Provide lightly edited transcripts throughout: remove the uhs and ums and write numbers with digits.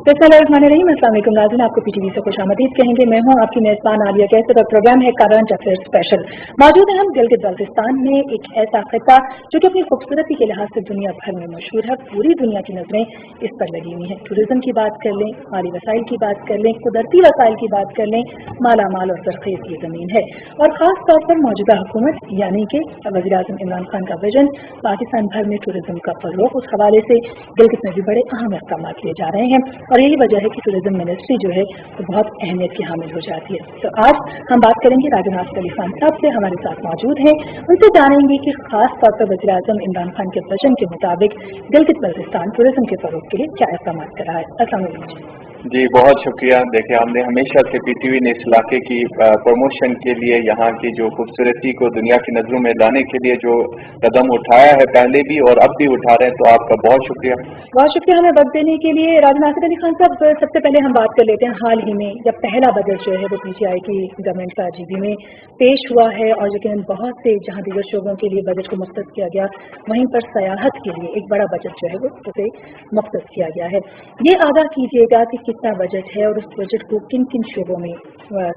बिस्मिल्लाहिर्रहमानिर्रहीम। अस्सलाम वालेकुम नाज़रीन, आपको पीटीवी से खुशामदीद कहेंगे। मैं हूं आपकी मेज़बान आलिया कैसर और प्रोग्राम है करंट अफेयर स्पेशल। मौजूद हैं हम गिलगित बल्तिस्तान में, एक ऐसा खिता जो कि अपनी खूबसूरती के लिहाज से दुनिया भर में मशहूर है। पूरी दुनिया की नजरें इस पर लगी हुई हैं। टूरिज्म की बात कर लें, माली वसाइल की बात कर लें, कुदरती वसाइल की बात कर लें, माला माल और सरखेज ये जमीन है। और खास तौर पर मौजूदा हुकूमत यानी कि वज़ीर-ए-आज़म इमरान खान का विजन पाकिस्तान भर में टूरिज्म का फरोग, उस हवाले से गिलगित में भी बड़े अहम इक़दाम किए जा रहे हैं। और यही वजह है कि टूरिज्म मिनिस्ट्री जो है वो बहुत अहमियत की हामिल हो जाती है। तो आज हम बात करेंगे राजा नासिर अली खान साहब से, हमारे साथ मौजूद हैं। उनसे जानेंगे कि खास तौर पर वज़ीर आज़म इमरान खान के विजन के मुताबिक गिलगित बल्तिस्तान टूरिज्म के फरोग के लिए क्या इक़दाम कर रहा है। अस्सलाम वालेकुम जी, बहुत शुक्रिया। देखिए, हमने हमेशा से पीटीवी ने इस इलाके की प्रमोशन के लिए, यहाँ की जो खूबसूरती को दुनिया की नज़रों में लाने के लिए जो कदम उठाया है, पहले भी और अब भी उठा रहे हैं, तो आपका बहुत शुक्रिया। बहुत शुक्रिया हमें वक्त देने के लिए। राजा नासिर अली खान साहब, सबसे पहले हम बात कर लेते हैं हाल ही में जब पहला बजट जो है वो पीटीआई की गवर्नमेंट का जीबी में पेश हुआ है, और यकीनन बहुत से जहां दीगर शोबों के लिए बजट को मुख्तस किया गया, वहीं पर सयाहत के लिए एक बड़ा बजट जो है वो उसे मुख्तस किया गया है। ये आगाह कीजिएगा कि कितना बजट है और उस बजट को किन किन शोबों में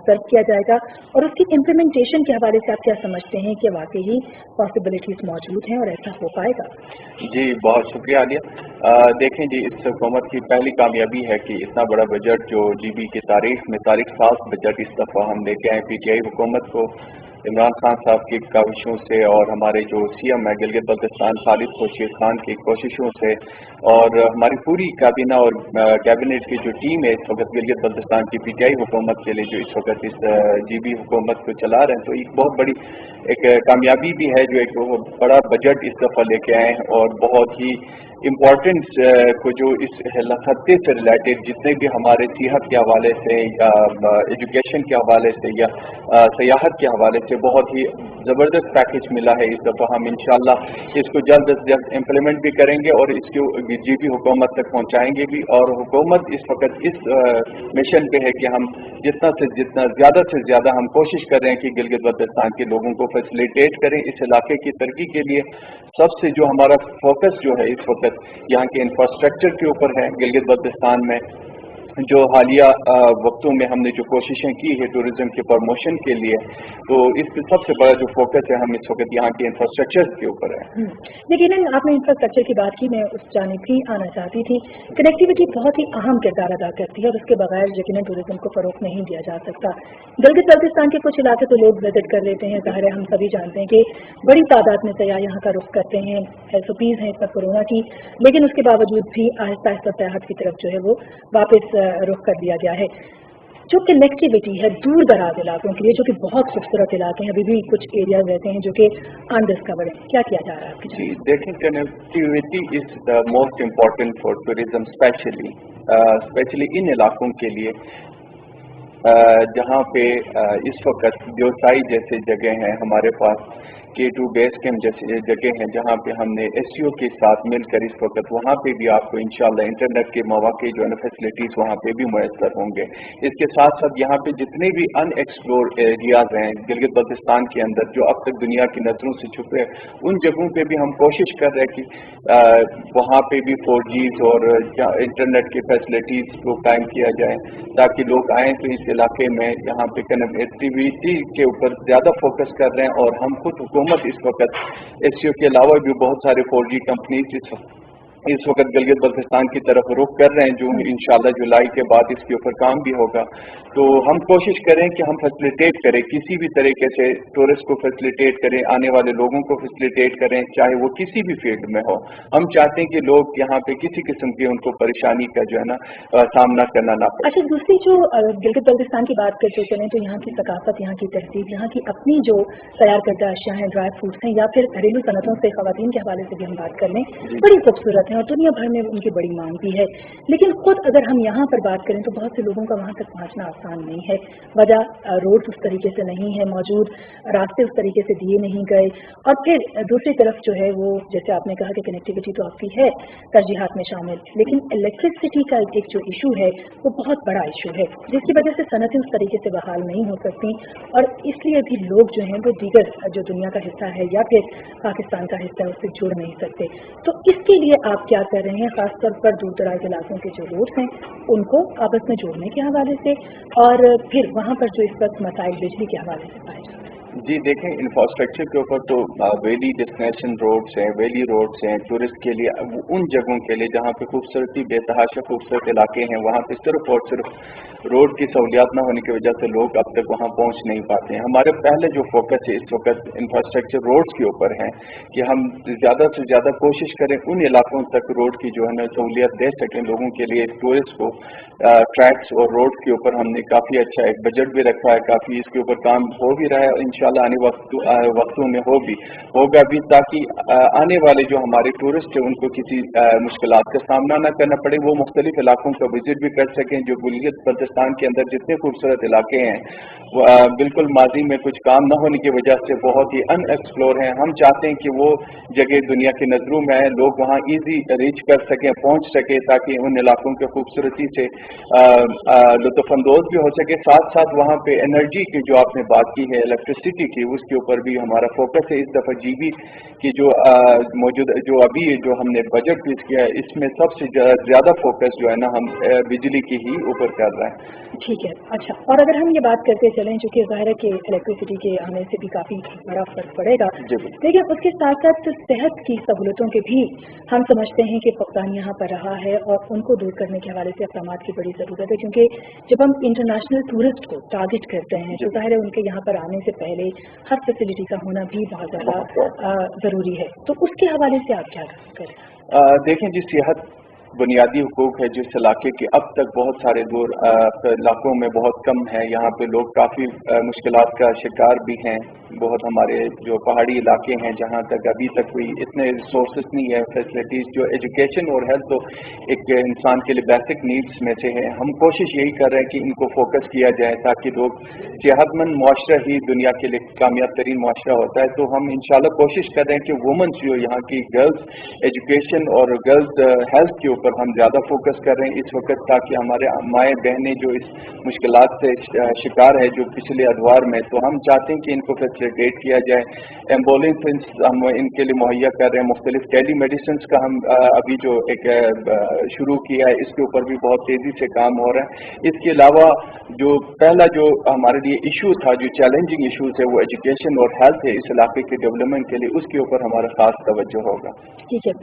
सर्व किया जाएगा, और उसकी इम्प्लीमेंटेशन के हवाले से आप क्या समझते हैं कि वाकई ही पॉसिबिलिटीज मौजूद हैं और ऐसा हो पाएगा। जी, बहुत शुक्रिया आलिया। देखें जी, इस हुकूमत की पहली कामयाबी है कि इतना बड़ा बजट जो जीबी की तारीख में तारीख साज बजट इस दफ़ा हम लेके आए पीटीआई हुकूमत को इमरान खान साहब की काविशों से और हमारे जो सीएम है गिलगित बल्तिस्तान खालिद खुर्शीद खान की कोशिशों से, और हमारी पूरी काबीना और कैबिनेट की जो टीम है इस वक्त गिलगित बल्तिस्तान की पीटीआई हुकूमत के लिए जो इस वक्त इस जीबी हुकूमत को चला रहे हैं, तो एक बहुत बड़ी एक कामयाबी भी है जो एक बड़ा बजट इस दफ़ा लेके आए हैं। और बहुत ही इम्पोर्टेंट को जो इस खत्ते से रिलेटेड जितने भी हमारे सेहत के हवाले से या एजुकेशन के हवाले से या सियाहत के हवाले से बहुत ही ज़बरदस्त पैकेज मिला है इस दफ़ा, हम इंशाल्लाह इसको जल्द अज जल्द इम्प्लीमेंट भी करेंगे और इसको जीबी हुकूमत तक पहुँचाएंगे भी। और हुकूमत इस वक्त इस मिशन पे है कि हम जितना ज़्यादा से ज़्यादा हम कोशिश कर रहे हैं कि गिलगित बल्तिस्तान के लोगों को फैसिलिटेट करें इस इलाके की तरक्की के लिए। सबसे जो हमारा फोकस जो है इस वक्त यहाँ के इंफ्रास्ट्रक्चर के ऊपर है। गिलगित बल्तिस्तान में जो हालिया वक्तों में हमने जो कोशिशें की है टूरिज्म के प्रमोशन के लिए, तो इस सबसे बड़ा जो फोकस है हम इस वक्त यहाँ के इंफ्रास्ट्रक्चर के ऊपर है। लेकिन आपने इंफ्रास्ट्रक्चर की बात की, मैं उस जानिब भी आना चाहती थी। कनेक्टिविटी बहुत ही अहम किरदार अदा करती है और उसके बगैर यकीनन टूरिज्म को फरोग नहीं दिया जा सकता। गिलगित बल्तिस्तान के कुछ इलाके तो लोग विजिट कर लेते हैं, ज़ाहिर है हम सभी जानते हैं कि बड़ी तादाद में सयाह यहाँ का रुख करते हैं। SOPs हैं इस पर कोरोना की, लेकिन उसके बावजूद भी आहिस्ता आहिस्ता सयाहत की तरफ जो है वो वापस रुख कर दिया गया है। जो कनेक्टिविटी है दूर दराज इलाकों के लिए, जो कि बहुत खूबसूरत इलाके हैं, अभी भी कुछ एरियाज रहते हैं जो कि अनडिस्कवर्ड है, क्या किया जा रहा है आपकी जी, देखें, connectivity is the most important for tourism, specially in इलाकों के लिए जहाँ पे इस वक्त व्यवसायी जैसे जगह हैं हमारे पास, K2 बेस कैंप जैसे जगह हैं जहाँ पे हमने SCO के साथ मिलकर इस वक्त वहाँ पे भी आपको इंशाल्लाह इंटरनेट के मौके जो है ना फैसिलिटीज़ वहाँ पे भी मुयसर होंगे। इसके साथ साथ यहाँ पे जितने भी अनएक्सप्लोर एरियाज हैं गिलगित बल्तिस्तान के अंदर जो अब तक दुनिया की नज़रों से छुपे हैं, उन जगहों पे भी हम कोशिश कर रहे हैं कि वहाँ पे भी 4G और इंटरनेट की फैसिलिटीज़ को कायम किया जाए ताकि लोग आएँ तो इस इलाके में यहाँ पे कनेक्टिविटी के ऊपर ज़्यादा फोकस कर रहे हैं। और हम खुद हुकूमत इस वक्त SCO के अलावा भी बहुत सारे 4G कंपनीज इस वक्त गिलगित बल्तिस्तान की तरफ रुख कर रहे हैं, जो इंशाल्लाह जुलाई के बाद इसके ऊपर काम भी होगा। तो हम कोशिश करें कि हम फैसिलिटेट करें, किसी भी तरीके से टूरिस्ट को फैसिलिटेट करें, आने वाले लोगों को फैसिलिटेट करें, चाहे वो किसी भी फील्ड में हो। हम चाहते हैं कि लोग यहाँ पे किसी किस्म की उनको परेशानी का जो है ना सामना करना ना पड़े। अच्छा, दूसरी जो गिलगित बल्तिस्तान की बात करते चलें तो यहाँ की सकाफत, यहाँ की तहजीब, यहाँ की अपनी जो तैयार करदा अशिया हैं, ड्राई फ्रूट्स हैं, या फिर घरेलू सनतों से खवातीन के हवाले से भी हम बात कर लें, बड़ी खूबसूरत है और दुनिया भर में उनकी बड़ी मांग भी है। लेकिन खुद अगर हम यहाँ पर बात करें तो बहुत से लोगों का वहाँ तक पहुँचना आसान नहीं है। वजह रोड उस तरीके से नहीं है मौजूद, रास्ते उस तरीके से दिए नहीं गए, और फिर दूसरी तरफ जो है वो जैसे आपने कहा कि कनेक्टिविटी तो आपकी है तरजीहात में शामिल, लेकिन इलेक्ट्रिसिटी का एक जो इशू है वो बहुत बड़ा इशू है, जिसकी वजह से सनतें उस तरीके से बहाल नहीं हो सकती, और इसलिए भी लोग जो हैं वो दीगर जो दुनिया का हिस्सा है या फिर पाकिस्तान का हिस्सा है उससे जुड़ नहीं सकते। तो इसके लिए आप आप क्या कर रहे हैं, खास तौर पर दूर दराज इलाकों के जो रोड्स हैं उनको आपस में जोड़ने के हवाले से, और फिर वहाँ पर जो इस वक्त मसाइल बिजली के हवाले से पाए जाते हैं? जी देखें, इंफ्रास्ट्रक्चर के ऊपर तो वैली डेस्टिनेशन रोड्स हैं, वैली रोड्स हैं, टूरिस्ट के लिए उन जगहों के लिए जहाँ पे खूबसूरती बेतहाशा खूबसूरत इलाके हैं, वहाँ पे सिर्फ और सिर्फ रोड की सहूलियात न होने की वजह से लोग अब तक वहाँ पहुँच नहीं पाते हैं। हमारे पहले जो फोकस है इस वक्त इंफ्रास्ट्रक्चर रोड्स के ऊपर है कि हम ज़्यादा से ज़्यादा कोशिश करें उन इलाकों तक रोड की जो है ना सहूलियत दे सकें लोगों के लिए, टूरिस्ट को। ट्रैक्स और रोड के ऊपर हमने काफ़ी अच्छा एक बजट भी रखा है, काफ़ी इसके ऊपर काम हो भी रहा है और इंशाल्लाह आने वक्तों में होगा भी, ताकि आने वाले जो हमारे टूरिस्ट हैं उनको किसी मुश्किलात का सामना न करना पड़े, वो मुख्तलिफ इलाकों का विजिट भी कर सकें। जो गिलगित बल्तिस्तान के अंदर जितने खूबसूरत इलाके हैं वो बिल्कुल माजी में कुछ काम न होने की वजह से बहुत ही अनएक्सप्लोर हैं। हम चाहते हैं कि वो जगह दुनिया की नज़रों में आए, लोग वहाँ ईजी रीच कर सकें, पहुँच सकें, ताकि उन इलाकों की खूबसूरती से लुत्फ़अंदोज़ भी हो सके। साथ साथ वहाँ पे एनर्जी की जो आपने बात की है, इलेक्ट्रिसिटी की, उसके ऊपर भी हमारा फोकस है। इस दफ़ा जीबी की जो मौजूद जो अभी जो हमने बजट पेश किया है, इसमें सबसे ज़्यादा फोकस जो है ना हम बिजली की ही ऊपर कर रहे हैं। ठीक है, अच्छा। और अगर हम ये बात करते चलें, चूँकि ज़ाहिर है कि इलेक्ट्रिसिटी के आने से भी काफ़ी बड़ा फर्क पड़ेगा, लेकिन उसके साथ साथ सेहत की सहूलतों के भी हम समझते हैं कि फक़दान यहाँ पर रहा है और उनको दूर करने के हवाले से इक़दामात की बड़ी ज़रूरत है, क्योंकि जब हम इंटरनेशनल टूरिस्ट को टारगेट करते हैं तो ज़ाहिर है उनके यहाँ पर आने से पहले हर फैसिलिटी का होना भी बहुत ज़्यादा ज़रूरी है। तो उसके हवाले से आप क्या करें? देखें जी, सेहत बुनियादी हुकूक है जिस इलाके के अब तक बहुत सारे दूर इलाकों में बहुत कम है। यहाँ पे लोग काफ़ी मुश्किलात का शिकार भी हैं। बहुत हमारे जो पहाड़ी इलाके हैं जहाँ तक अभी तक कोई इतने रिसोर्सेज नहीं है, फैसिलिटीज़। जो एजुकेशन और हेल्थ तो एक इंसान के लिए बेसिक नीड्स में से है। हम कोशिश यही कर रहे हैं कि इनको फोकस किया जाए ताकि लोग सेहतमंद मुआशरा ही दुनिया के लिए कामयाब तरीन मुआशरा होता है। तो हम इंशाल्लाह कोशिश कर रहे हैं कि वुमेन्स जो यहाँ की गर्ल्स एजुकेशन और गर्ल्स हेल्थ के ऊपर हम ज़्यादा फोकस कर रहे हैं इस वक्त, ताकि हमारे माएँ बहनें जो इस मुश्किलात से शिकार है जो पिछले अदवार में, तो हम चाहते हैं कि इनको फैसिलिटेट किया जाए। एम्बुलेंस हम इनके लिए मुहैया कर रहे हैं। मुख्तलिफ टेली मेडिसिन का हम अभी जो एक शुरू किया है, इसके ऊपर भी बहुत तेज़ी से काम हो रहा है। इसके अलावा जो पहला जो हमारे लिए इशू था, जो चैलेंजिंग इशूज़ है, वो एजुकेशन और हेल्थ है इस इलाके के डेवलपमेंट के लिए, उसके ऊपर हमारा खास तवज्जो होगा। ठीक है।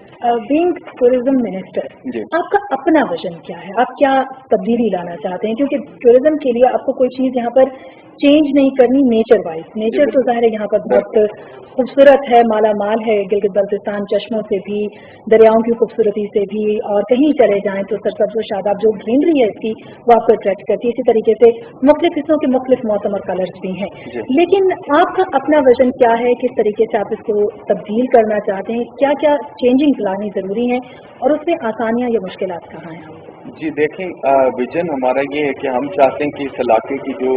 बीइंग टूरिज्म मिनिस्टर, आपका अपना विजन क्या है? आप क्या तब्दीली लाना चाहते हैं? क्योंकि टूरिज्म के लिए आपको कोई चीज़ यहाँ पर चेंज नहीं करनी नेचर वाइज। नेचर तो ज़ाहिर है यहाँ पर बहुत खूबसूरत है, माला माल है। गिलगित बल्तिस्तान चश्मों से भी, दरियाओं की खूबसूरती से भी, और कहीं चले जाएं तो सरसब्ज़ और शादाब जो ग्रीनरी है इसकी वो आपको अट्रैक्ट करती है। इसी तरीके से मुख्तलिफ हिस्सों के मुख्तलिफ मौसम और कलर्स भी हैं। लेकिन आपका अपना विजन क्या है? किस तरीके से आप इसको तब्दील करना चाहते हैं? क्या क्या चेंजिंग लानी ज़रूरी हैं और उसमें आसानियाँ या मुश्किलात कहाँ हैं? जी देखें, विजन हमारा ये है कि हम चाहते हैं कि इस इलाके की जो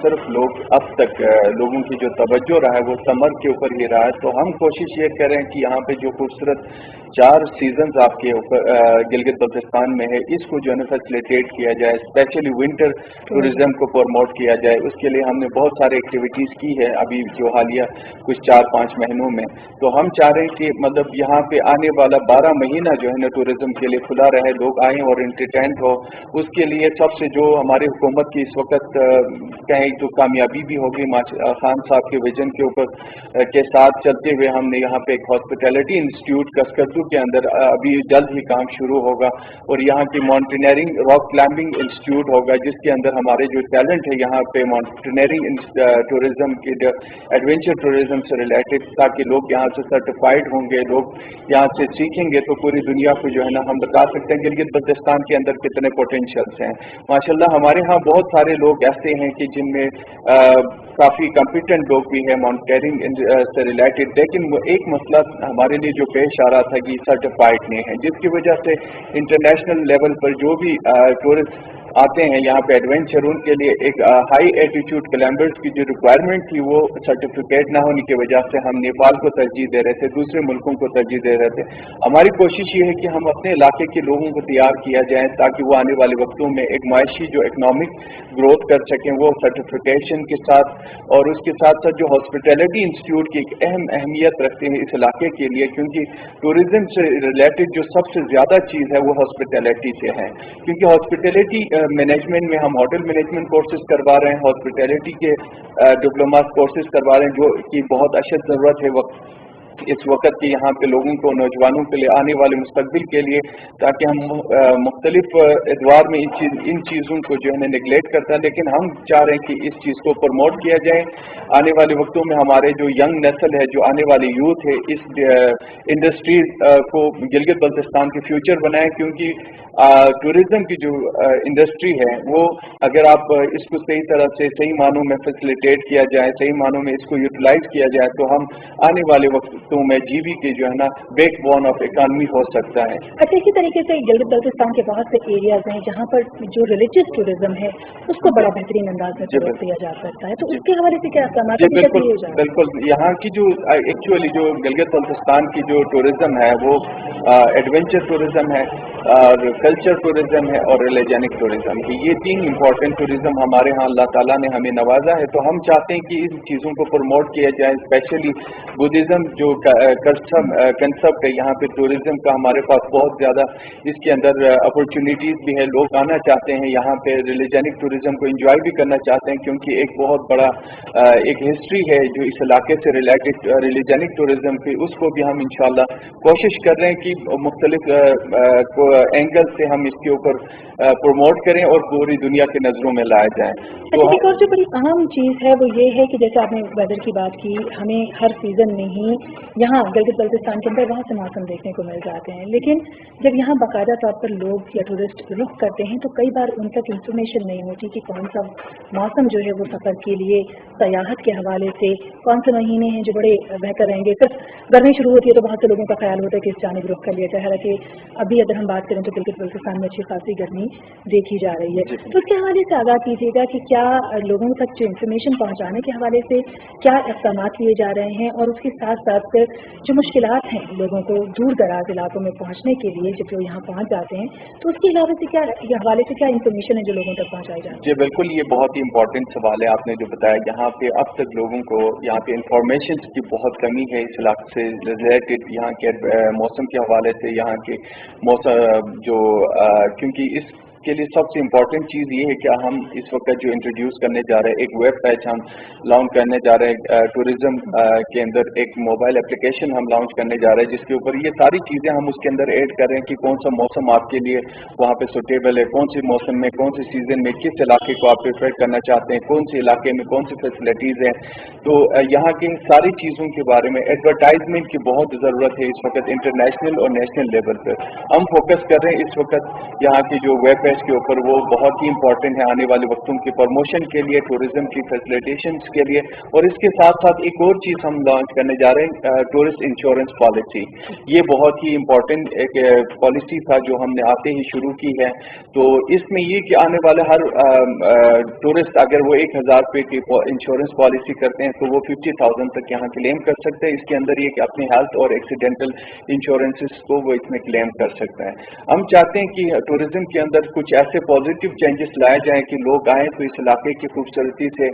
सिर्फ लोग अब तक लोगों की जो तवज्जो रहा है वो समर के ऊपर ही रहा है। तो हम कोशिश ये करें कि यहाँ पे जो खूबसूरत 4 सीजन्स आपके ऊपर गिलगित बल्तिस्तान में है, इसको जो है ना फैसिलिटेट किया जाए, स्पेशली विंटर टूरिज्म को प्रमोट किया जाए। उसके लिए हमने बहुत सारी एक्टिविटीज़ की है अभी जो हालिया कुछ 4-5 महीनों में। तो हम चाह रहे हैं कि मतलब यहाँ पे आने वाला 12 महीना जो है ना टूरिज्म के लिए खुला रहे, लोग आएँ और एंटरटेन हो। उसके लिए सबसे जो हमारी हुकूमत की इस वक्त कहें तो कामयाबी भी होगी, खान साहब के विजन के ऊपर के साथ चलते हुए हमने यहाँ पे एक हॉस्पिटैलिटी इंस्टीट्यूट कसकरतू के अंदर अभी जल्द ही काम शुरू होगा, और यहाँ की माउंटेनियरिंग रॉक क्लाइंबिंग इंस्टीट्यूट होगा जिसके अंदर हमारे जो टैलेंट है यहाँ पे माउंटेनियरिंग टूरिज्म की एडवेंचर टूरिज्म से रिलेटेड, ताकि लोग यहाँ से सर्टिफाइड होंगे, लोग यहाँ से सीखेंगे तो पूरी दुनिया को जो है ना हम बता सकते हैं गिलगित बल्तिस्तान के अंदर कितने पोटेंशियल्स हैं। माशाल्लाह हमारे यहाँ बहुत सारे लोग ऐसे हैं कि जिनमें काफ़ी कॉम्पिटेंट लोग भी हैं माउंटेनियरिंग से रिलेटेड, लेकिन वो एक मसला हमारे लिए जो पेश आ रहा था कि सर्टिफाइड नहीं है, जिसकी वजह से इंटरनेशनल लेवल पर जो भी टूरिस्ट आते हैं यहाँ पे एडवेंचर, उनके लिए एक हाई एल्टीट्यूड क्लाइंबर्स की जो रिक्वायरमेंट थी वो सर्टिफिकेट ना होने की वजह से हम नेपाल को तरजीह दे रहे थे, दूसरे मुल्कों को तरजीह दे रहे थे। हमारी कोशिश ये है कि हम अपने इलाके के लोगों को तैयार किया जाए ताकि वो आने वाले वक्तों में एक माशी जो इकनॉमिक ग्रोथ कर सकें वो सर्टिफिकेशन के साथ, और उसके साथ साथ जो हॉस्पिटैलिटी इंस्टीट्यूट की एक अहमियत रखते हैं इस इलाके के लिए, क्योंकि टूरिज्म से रिलेटेड जो सबसे ज़्यादा चीज़ है वो हॉस्पिटैलिटी से है। क्योंकि हॉस्पिटैलिटी मैनेजमेंट में हम होटल मैनेजमेंट कोर्सेज करवा रहे हैं, हॉस्पिटैलिटी के डिप्लोमा कोर्सेज करवा रहे हैं जो कि बहुत अशद ज़रूरत है इस वक्त के यहाँ पे लोगों को, नौजवानों के लिए, आने वाले मुस्तकबिल के लिए, ताकि हम मुख्तलिफ एतवार में इन चीज़ों को जो है निगलेक्ट करता है, लेकिन हम चाह रहे हैं कि इस चीज़ को प्रमोट किया जाए। आने वाले वक्तों में हमारे जो यंग नस्ल है, जो आने वाली यूथ है, इस इंडस्ट्री को गिलगित बल्तिस्तान के फ्यूचर बनाएं, क्योंकि टूरिज्म की जो इंडस्ट्री है वो अगर आप इसको सही तरह से, सही मानों में फैसिलिटेट किया जाए, सही मानों में इसको यूटिलाइज किया जाए, तो हम आने वाले वक्तों में जीबी के जो है ना बैकबोन ऑफ इकानमी हो सकता है। अच्छा, इसी तरीके से गिलगित बल्तिस्तान के बहुत से एरियाज हैं जहाँ पर जो रिलीजियस टूरिज्म है उसको बड़ा बेहतरीन अंदाज में फरोग दिया जा सकता है, तो उसके हवाले से क्या बिल्कुल यहाँ की जो एक्चुअली जो गिलगित बल्तिस्तान की जो टूरिज्म है वो एडवेंचर टूरिज्म है और कल्चर टूरिज्म है और रिलीजनिक टूरिज्म है। ये तीन इंपॉर्टेंट टूरिज्म हमारे यहाँ अल्लाह ताला ने हमें नवाजा है, तो हम चाहते हैं कि इन चीज़ों को प्रमोट किया जाए। स्पेशली बुद्धिज़्म जो कंसेप्ट है यहाँ पे टूरिज्म का, हमारे पास बहुत ज़्यादा इसके अंदर अपॉर्चुनिटीज़ भी है, लोग आना चाहते हैं यहाँ पे, रिलीजनिक टूरिज्म को एंजॉय भी करना चाहते हैं, क्योंकि एक बहुत बड़ा एक हिस्ट्री है जो इस इलाके से रिलेटेड रिलीजनिक टूरिज्म की, उसको भी हम इंशाल्लाह कोशिश कर रहे हैं कि मुख्तलिफ एंगल से हम इसके ऊपर प्रमोट करें और पूरी दुनिया की नज़रों में लाया जाए। तो एक और जो बड़ी अहम चीज़ है वो ये है कि जैसे आपने वेदर की बात की, हमें हर सीज़न में ही यहाँ गिलगित बल्तिस्तान के अंदर बहुत से मौसम देखने को मिल जाते हैं, लेकिन जब यहाँ बाकायदा तौर पर लोग या टूरिस्ट रुख करते हैं तो कई बार उन तक इंफॉर्मेशन नहीं होती कि कौन सा मौसम जो है वो सफ़र के लिए, सयाहत के हवाले से कौन से महीने हैं जो बड़े बेहतर रहेंगे। सिर्फ गर्मी शुरू होती है तो बहुत से लोगों का ख्याल होता है कि इस जानिब रुख कर लिया जाए, हालांकि अभी अगर हम बात करें तो गिलगित बल्तिस्तान में अच्छी खासी गर्मी देखी जा रही है, तो उसके हवाले से आगाह कीजिएगा कि क्या लोगों तक जो इन्फॉर्मेशन पहुँचाने के हवाले से क्या इक़दाम लिए जा रहे हैं, और उसके साथ साथ जो मुश्किलात हैं लोगों को दूर दराज इलाकों में पहुँचने के लिए जब वो यहाँ पहुँच जाते हैं, तो उसके हवाले से क्या इन्फॉर्मेशन है जो लोगों तक पहुँचाई जाए। जी बिल्कुल, ये बहुत ही इंपॉर्टेंट सवाल है आपने जो बताया। यहाँ पे अब तक लोगों को यहाँ पे इंफॉर्मेशन की बहुत कमी है इस इलाके से रिलेटेड, यहाँ के मौसम के हवाले से, यहाँ के मौसम जो क्योंकि इसके लिए सबसे इम्पॉर्टेंट चीज़ ये है कि हम इस वक्त जो इंट्रोड्यूस करने जा रहे हैं, एक वेब पेज हम लॉन्च करने जा रहे हैं, टूरिज्म के अंदर एक मोबाइल एप्लीकेशन हम लॉन्च करने जा रहे हैं, जिसके ऊपर ये सारी चीज़ें हम उसके अंदर ऐड कर रहे हैं कि कौन सा मौसम आपके लिए वहाँ पे सुटेबल है, कौन से मौसम में, कौन से सीज़न में, किस इलाके को आप प्रेफर करना चाहते हैं, कौन से इलाके में कौन सी फैसिलिटीज़ हैं। तो यहाँ की सारी चीज़ों के बारे में एडवर्टाइजमेंट की बहुत ज़रूरत है इस वक्त इंटरनेशनल और नेशनल लेवल पर। हम फोकस कर रहे हैं इस वक्त यहाँ की जो वेब पेज के ऊपर, वो बहुत ही इंपॉर्टेंट है आने वाले वक्तों के प्रमोशन के लिए, टूरिज्म की फैसिलिटेशन के लिए। और इसके साथ साथ एक और चीज़ हम लॉन्च करने जा रहे हैं, टूरिस्ट इंश्योरेंस पॉलिसी। ये बहुत ही इंपॉर्टेंट एक पॉलिसी था जो हमने आते ही शुरू की है। तो इसमें ये कि आने वाले हर टूरिस्ट अगर वो 1000 रुपये की इंश्योरेंस पॉलिसी करते हैं तो वो 50,000 तक यहाँ क्लेम कर सकते हैं। इसके अंदर ये कि अपने हेल्थ और एक्सीडेंटल इंश्योरेंसेस को वो इसमें क्लेम कर सकता है। हम चाहते हैं कि टूरिज्म के अंदर कुछ ऐसे पॉजिटिव चेंजेस लाए जाएं कि लोग आएँ तो इस इलाके की खूबसूरती से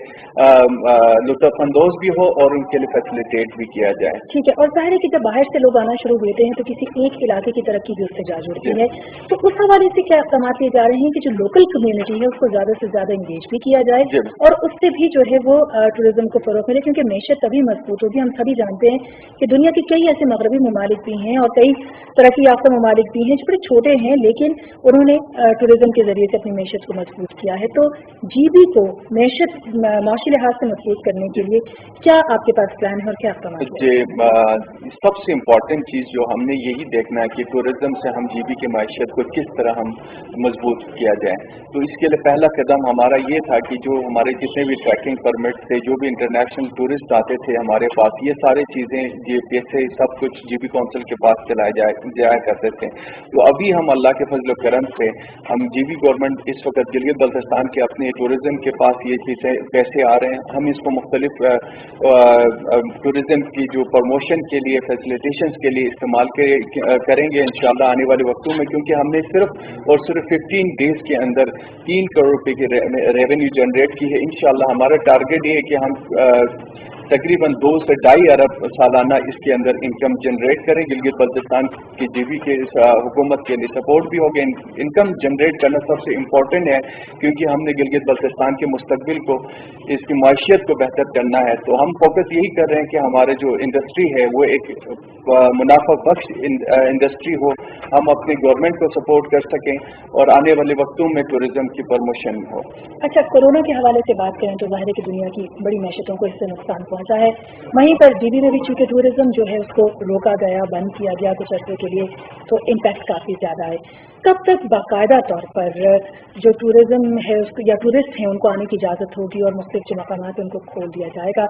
लुत्फ़अंदोज़ भी हो और उनके लिए फैसिलिटेट भी किया जाए। ठीक है, और ज़ाहिर है कि जब बाहर से लोग आना शुरू होते हैं तो किसी एक इलाके की तरक्की भी उससे जा जुड़ती है, तो उस हवाले से क्या इक़दाम लिए जा रहे हैं कि जो लोकल कम्युनिटी है उसको ज़्यादा से ज़्यादा इंगेज भी किया जाए और उससे भी जो है वो टूरिज्म को फ़रोग़ मिले, क्योंकि मैशत तभी मजबूत होगी। हम सभी जानते हैं कि दुनिया के कई ऐसे मगरबी ममालिक भी हैं और कई तरक्की याफ्ता ममालिक भी हैं जो बड़े छोटे हैं, लेकिन उन्होंने टूरिज्म के जरिए से अपनी मैशत को मजबूत किया है। तो जीबी को मैशत माशी लिहाज से मजबूत करने के लिए क्या आपके पास प्लान है और क्या इक़दाम है? सबसे इम्पॉर्टेंट चीज़ जो हमने यही देखना है कि टूरिज्म से हम जीबी की मैशत को किस तरह हम मजबूत किया जाए। तो इसके लिए पहला कदम हमारा ये था कि जो हमारे जितने भी ट्रैकिंग परमिट थे, जो भी इंटरनेशनल टूरिस्ट आते थे हमारे पास, ये सारी चीज़ें ये पैसे सब कुछ जीबी काउंसिल के पास चलाए जाया करते थे। तो अभी हम अल्लाह के फजल करम से हम जीबी गवर्नमेंट इस वक्त गिलगित बल्तिस्तान के अपने टूरिज्म के पास ये चीज़ें पैसे आ रहे हैं, हम इसको मुख्तलिफ टूरिज्म की जो प्रमोशन के लिए फैसिलिटेशंस के लिए इस्तेमाल करेंगे इंशाल्लाह आने वाले वक्तों में, क्योंकि हमने सिर्फ और सिर्फ 15 डेज के अंदर 3 करोड़ रुपए की रेवेन्यू जनरेट की है। इंशाल्लाह हमारा टारगेट ये है कि हम तकरीबन 2 से 2.5 अरब सालाना इसके अंदर इनकम जनरेट करें। गिलगित बल्तिस्तान की जीबी के हुकूमत के लिए सपोर्ट भी होगा। इनकम जनरेट करना सबसे इम्पोर्टेंट है, क्योंकि हमने गिलगित बल्तिस्तान के मुस्तकबिल को, इसकी माशियत को बेहतर करना है। तो हम फोकस यही कर रहे हैं कि हमारे जो इंडस्ट्री है वो एक मुनाफा बख्श इंडस्ट्री हो, हम अपनी गवर्नमेंट को सपोर्ट कर सकें और आने वाले वक्तों में टूरिज्म की प्रमोशन हो। अच्छा, कोरोना के हवाले से बात करें तो ज़ाहिर है कि दुनिया की बड़ी मैशतों को इससे नुकसान पहुंचा है। वहीं पर जीबी में भी चूंकि टूरिज्म जो है उसको रोका गया, बंद किया गया कुछ अर्से के लिए, तो इम्पैक्ट काफ़ी ज़्यादा है। कब तक बाकायदा तौर पर जो टूरिज्म है उसको या टूरिस्ट हैं उनको आने की इजाज़त होगी और मुख्तलिफ जो मकामात उनको खोल दिया जाएगा,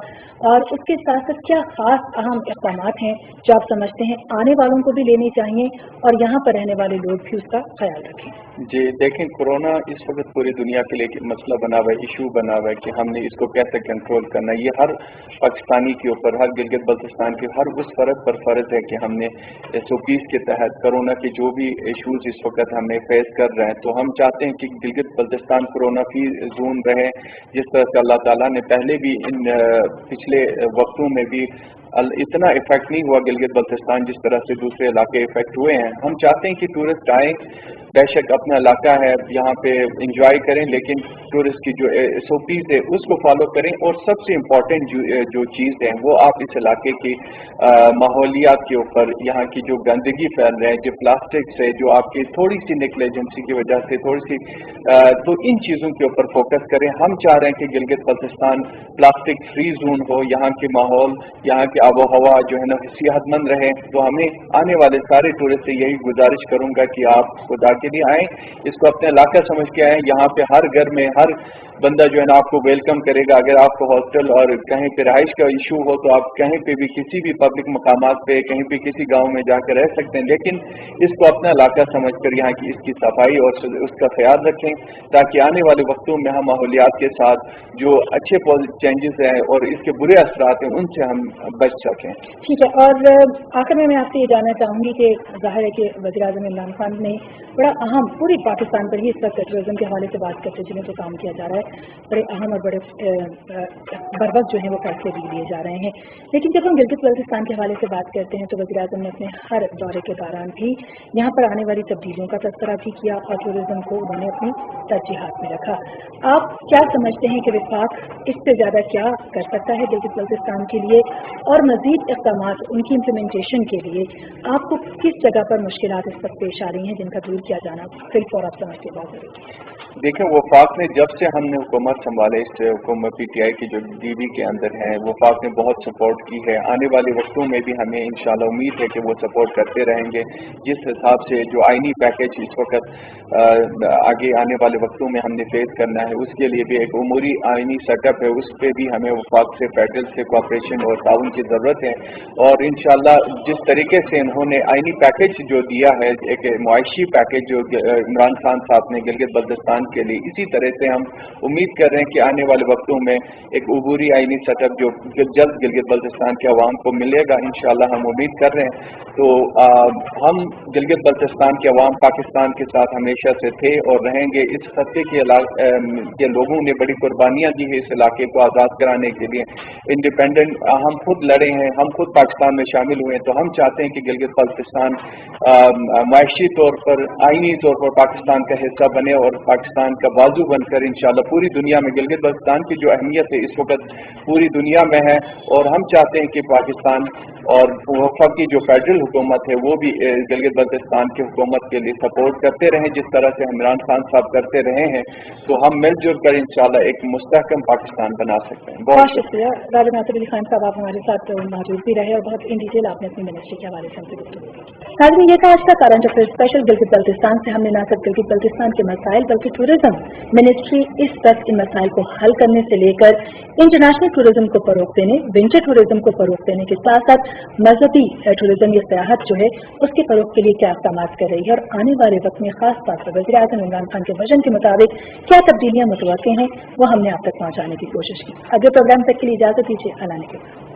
और उसके साथ साथ क्या खास अहम इक़दाम हैं जो आप समझते हैं आने वालों को भी लेने चाहिए और यहाँ पर रहने वाले लोग भी उसका ख्याल रखें? जी देखें, कोरोना इस वक्त पूरी दुनिया के लिए मसला बना हुआ है, इशू बना हुआ है कि हमने इसको कैसे कंट्रोल करना है। ये हर पाकिस्तानी के ऊपर, हर गिलगित बल्तिस्तान के हर उस फर्द पर फ़र्ज है कि हमने SOPs के तहत कोरोना के जो भी इशूज़ इस वक्त हमें फेस कर रहे हैं, तो हम चाहते हैं कि Gilgit Baltistan corona free zone रहे, जिस तरह से अल्लाह ताला ने पहले भी इन पिछले वक्तों में भी इतना इफेक्ट नहीं हुआ गिलगित बल्तिस्तान जिस तरह से दूसरे इलाके इफेक्ट हुए हैं। हम चाहते हैं कि टूरिस्ट आए, बेशक अपना इलाका है यहाँ पे इंजॉय करें, लेकिन टूरिस्ट की जो SOPs है उसको फॉलो करें। और सबसे इम्पोर्टेंट जो चीज़ है वो आप इस इलाके की माहौलियात के ऊपर, यहाँ की जो गंदगी फैल रहे हैं, जो प्लास्टिक से, जो आपकी थोड़ी सी नेग्लिजेंसी की वजह से थोड़ी सी तो इन चीज़ों के ऊपर फोकस करें। हम चाह रहे हैं कि Gilgit Baltistan plastic free zone हो, यहाँ के माहौल, यहाँ की आबो हवा जो है ना सेहतमंद रहे। तो हमें आने वाले सारे टूरिस्ट से यही गुजारिश करूंगा कि आप खुदा के लिए आएँ, इसको अपना इलाका समझ के आएँ। यहाँ पे हर घर में हर बंदा जो है ना आपको वेलकम करेगा। अगर आपको हॉस्टल और कहीं पे रहाइश का इशू हो तो आप कहीं पे भी किसी भी पब्लिक मकामात पे कहीं भी किसी गांव में जाकर रह सकते हैं, लेकिन इसको अपना इलाका समझकर यहाँ की इसकी सफाई और उसका ख्याल रखें, ताकि आने वाले वक्तों में हम माहौलियात के साथ जो अच्छे चेंजेस हैं और इसके बुरे असरात हैं उनसे हम बच सकें। ठीक है, और आखिर में मैं आपसे ये जानना चाहूँगी कि ज़ाहिर है कि वज़ीर-ए-आज़म इमरान खान ने बड़ा अहम पूरी पाकिस्तान पर ही इस वक्त टूरिज्म के हवाले से बात करते हैं, जिन्हें तो काम किया जा रहा है, बड़े अहम और बड़े बरवक्त जो है वो फैसले भी लिए जा रहे हैं। लेकिन जब हम गिलगित बल्तिस्तान के हवाले से बात करते हैं तो वज़ीर-ए-आज़म ने अपने हर दौरे के दौरान भी यहाँ पर आने वाली तब्दीलियों का तज़किरा भी किया और टूरिज्म को उन्होंने अपनी तरजीहात में रखा। आप क्या समझते हैं कि वफाक इससे ज़्यादा क्या कर सकता है गिलगित बल्तिस्तान के लिए, और मज़ीद इक़दामात उनकी इम्प्लीमेंटेशन के लिए आपको किस जगह पर मुश्किलात इस वक्त पेश आ रही हैं जिनका दूर किया जाना फिलफौर आप समझते बहुत ज़रूरी है? देखें, वफाक ने जब से हमने हुकूमत संभाले, इस हुकूमत PTI की जो DB के अंदर है, वफाक ने बहुत सपोर्ट की है। आने वाले वक्तों में भी हमें इंशाल्लाह उम्मीद है कि वो सपोर्ट करते रहेंगे। जिस हिसाब से जो आईनी पैकेज इस वक्त आगे आने वाले वक्तों में हमने फेस करना है, उसके लिए भी एक उमूरी आईनी सेटअप है, उस पर भी हमें वफाक से, फेडरल से कोऑपरेशन और ताउन की ज़रूरत है। और इंशाल्लाह जिस तरीके से इन्होंने आईनी पैकेज जो दिया है, एक मुआशी पैकेज जो इमरान खान साहब ने गिलगित बल्तिस्तान के लिए, इसी तरह से हम उम्मीद कर रहे हैं कि आने वाले वक्तों में एक उबूरी आईनी सेटअप जो जल्द गिलगित बल्तिस्तान के अवाम को मिलेगा, इंशाल्लाह हम उम्मीद कर रहे हैं। तो हम गिलगित बल्तिस्तान के अवाम पाकिस्तान के साथ हमेशा से थे और रहेंगे। इस खत्ते के लोगों ने बड़ी कुर्बानियाँ दी है इस इलाके को आज़ाद कराने के लिए। इंडिपेंडेंट हम खुद लड़े हैं, हम खुद पाकिस्तान में शामिल हुए हैं, तो हम चाहते हैं कि गिलगित बल्तिस्तान माशी तौर पर, आईनी तौर पर पाकिस्तान का हिस्सा बने और पाकिस्तान का बाजू बनकर इंशाल्लाह पूरी दुनिया में, गिलगित बल्तिस्तान की जो अहमियत है इस वक्त पूरी दुनिया में है। और हम चाहते हैं कि पाकिस्तान और वफाक की जो फेडरल हुकूमत है वो भी गिलगित बल्तिस्तान की हुकूमत के लिए सपोर्ट करते रहें, जिस तरह से इमरान खान साहब करते रहे हैं। तो हम मिलजुल कर इंशाल्लाह एक मुस्तहकम पाकिस्तान बना सकते हैं। बहुत शुक्रिया राजा नासिर अली खान साहब, आप हमारे साथ मौजूद भी रहे और बहुत इन डिटेल आपने अपनी मिनिस्ट्री के हवाले से हमसे गुफ्तगू की। नाज़रीन, ये था आज का current affair special Gilgit Baltistan से। हमने न सिर्फ गिलगित बल्तिस्तान के मसाइल बल्कि टूरिज्म मिनिस्ट्री इस वक्त इन मसाइल को हल करने से लेकर इंटरनेशनल टूरिज्म को फरोग देने, विंटर टूरिज्म को फरोग देने के साथ साथ मजहबी टूरिज्म या सयाहत जो है उसके फरोग के लिए क्या इक़दाम कर रही है और आने वाले वक्त में खास तौर पर वज़ीर-ए-आज़म इमरान खान के विजन के मुताबिक क्या तब्दीलियां मुतवक्किल हैं, वो हमने आप तक पहुंचाने की कोशिश की। अगले प्रोग्राम तक के लिए इजाजत दीजिए। अल्लाह ने